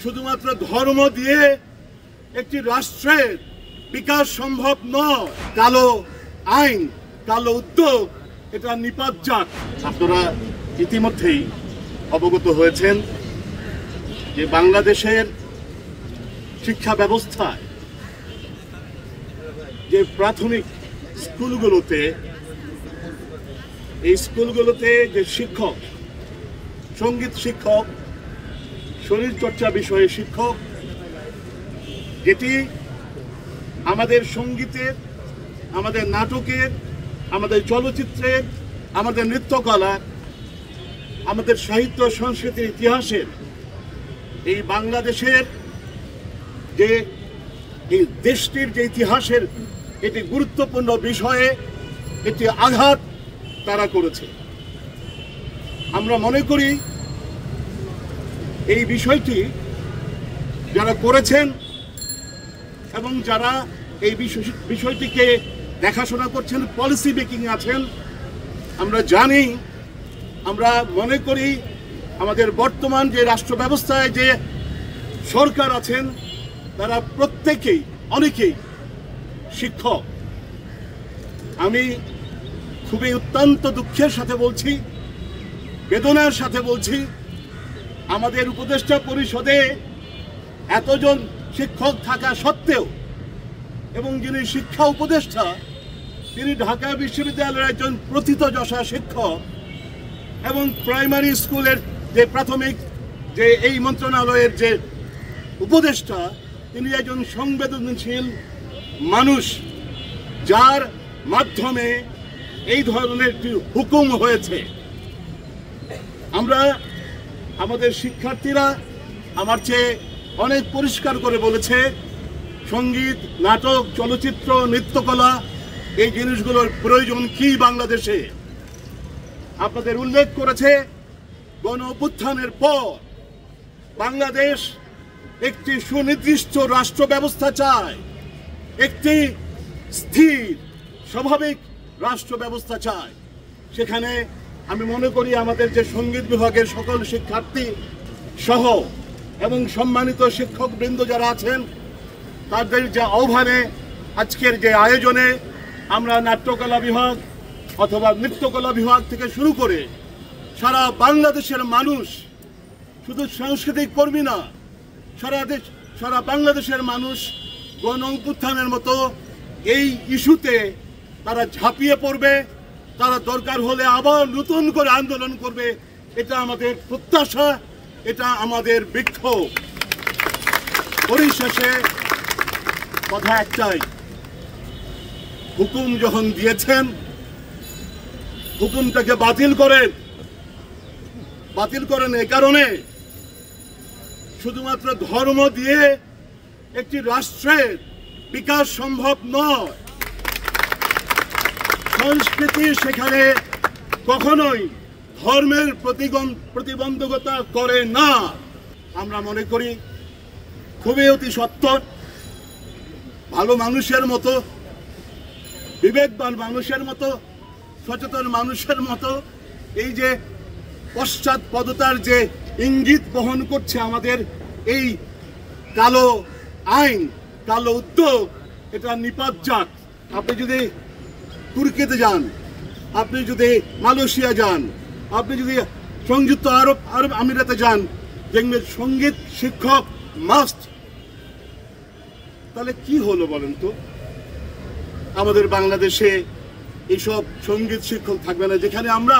শুধুমাত্র ধর্ম দিয়ে একটি রাষ্ট্রের বিকাশ সম্ভব নয়। কালো আইন, কালো উদ্যোগ এটা নিপাত। আপনারা ইতিমধ্যেই অবগত হয়েছেন যে বাংলাদেশের শিক্ষা ব্যবস্থায় যে প্রাথমিক স্কুলগুলোতে যে শিক্ষক, সঙ্গীত শিক্ষক, শরীরচর্চা বিষয়ে শিক্ষক, যেটি আমাদের সঙ্গীতের, আমাদের নাটকের, আমাদের চলচ্চিত্রের, আমাদের নৃত্যকলার, আমাদের সাহিত্য সংস্কৃতির ইতিহাসের, এই বাংলাদেশের যে এই দেশটির যে ইতিহাসের একটি গুরুত্বপূর্ণ বিষয়ে একটি আঘাত তারা করেছে। আমরা মনে করি এই বিষয়টি যারা করেছেন এবং যারা এই বিষয়টিকে দেখাশোনা করছেন, পলিসি মেকিং আছেন, আমরা জানি, আমরা মনে করি আমাদের বর্তমান যে রাষ্ট্র ব্যবস্থায় যে সরকার আছেন তারা প্রত্যেকেই, অনেকেই শিক্ষক। আমি খুবই অত্যন্ত দুঃখের সাথে বলছি, বেদনার সাথে বলছি, আমাদের উপদেষ্টা পরিষদে এতজন শিক্ষক থাকা সত্ত্বেও এবং যিনি শিক্ষা উপদেষ্টা তিনি ঢাকা বিশ্ববিদ্যালয়ের একজন প্রথিতযশা শিক্ষক এবং প্রাইমারি স্কুলের যে প্রাথমিক যে এই মন্ত্রণালয়ের যে উপদেষ্টা তিনি একজন সংবেদনশীল মানুষ, যার মাধ্যমে এই ধরনের একটি হুকুম হয়েছে। আমরা আমাদের শিক্ষার্থীরা আমার চেয়ে অনেক পরিষ্কার করে বলেছে সঙ্গীত, নাটক, চলচ্চিত্র, নৃত্যকলা এই জিনিসগুলোর প্রয়োজন কি বাংলাদেশে। আপনাদের উল্লেখ করেছে গণ অভ্যুত্থানের পর বাংলাদেশ একটি সুনির্দিষ্ট রাষ্ট্র ব্যবস্থা চায়, একটি স্থির স্বাভাবিক রাষ্ট্র ব্যবস্থা চায়। সেখানে আমি মনে করি আমাদের যে সঙ্গীত বিভাগের সকল শিক্ষার্থী সহ এবং সম্মানিত শিক্ষকবৃন্দ যারা আছেন তাদের যে আহ্বানে আজকের যে আয়োজনে আমরা নাট্যকলা বিভাগ অথবা নৃত্যকলা বিভাগ থেকে শুরু করে সারা বাংলাদেশের মানুষ, শুধু সাংস্কৃতিক কর্মী না, সারা বাংলাদেশের মানুষ গণ অভ্যুত্থানের মতো এই ইস্যুতে তারা ঝাঁপিয়ে পড়বে, তারা দরকার হলে আবার নতুন করে আন্দোলন করবে। এটা আমাদের প্রত্যাশা, এটা আমাদের বিক্ষোভ। পরিশেষে কথা একটাই, হুকুম যখন দিয়েছেন হুকুমটাকে বাতিল করেন এ কারণে শুধুমাত্র ধর্ম দিয়ে একটি রাষ্ট্রের বিকাশ সম্ভব নয়। সংস্কৃতি সেখানে কখনোই ধর্মের প্রতিবন্ধকতা করে না। আমরা মনে করি খুবই অতি সত্বর, ভালো মানুষের মতো, বিবেকবান মানুষের মতো, সচেতন মানুষের মতো এই যে পশ্চাৎপদতার যে ইঙ্গিত বহন করছে আমাদের এই কালো আইন, কালো উদ্যোগ, এটা নিপাত যাক। আপনি যদি তুর্কিতে যান, আপনি যদি মালয়েশিয়া যান, আপনি যদি সংযুক্ত আরব আমিরাতে যান, দেখবেন সঙ্গীত শিক্ষক মাস্ট। তাহলে কি হলো বলেন তো? আমাদের বাংলাদেশে এইসব সঙ্গীত শিক্ষক থাকবে না, যেখানে আমরা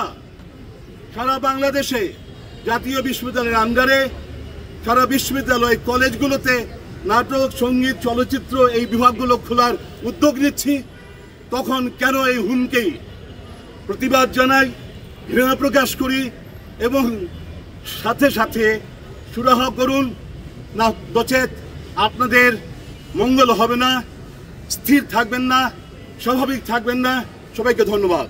সারা বাংলাদেশে জাতীয় বিশ্ববিদ্যালয়ের আন্ডারে সারা বিশ্ববিদ্যালয় কলেজগুলোতে নাটক, সঙ্গীত, চলচ্চিত্র এই বিভাগগুলো খোলার উদ্যোগ নিচ্ছি। তখন কেন এই হুমকি? প্রতিবাদ জানাই, ঘৃণা প্রকাশ করি এবং সাথে সাথে সুরাহা করুন, না নচেত আপনাদের মঙ্গল হবে না, স্থির থাকবেন না, স্বাভাবিক থাকবেন না। সবাইকে ধন্যবাদ।